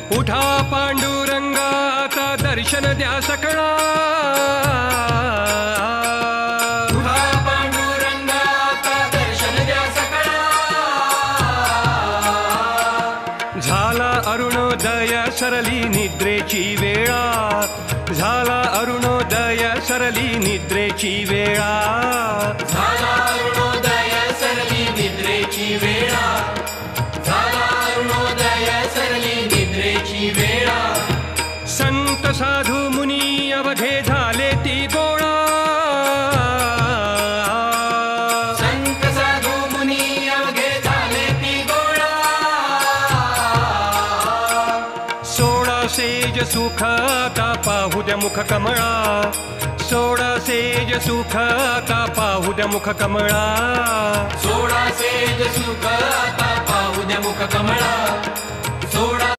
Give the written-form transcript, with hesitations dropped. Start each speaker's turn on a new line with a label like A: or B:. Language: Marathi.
A: उठा पांडुरंगा आता दर्शन द्या सकळा,
B: उठा पांडुरंगा आता दर्शन द्या सकळा.
A: झाला अरुणोदय सरली निद्रेची वेळा, झाला अरुणोदय सरली निद्रेची वेळा,
B: झाला अरुणोदय सरली निद्रेची वेळा, झाला अरुणोदय सरली निद्रेची वेळा.
A: संत साधू मुनी अवघे झाले ती गोळा,
B: संत साधू मुनी अवघे झाले ती गोळा.
A: सोळा सेज सुख आता पाहू द्या मुख कमळा, सोळा सेज सुख आता पाहू द्या मुख कमळा,
B: सोळा सेज सुख आता पाहू द्या मुख कमळा.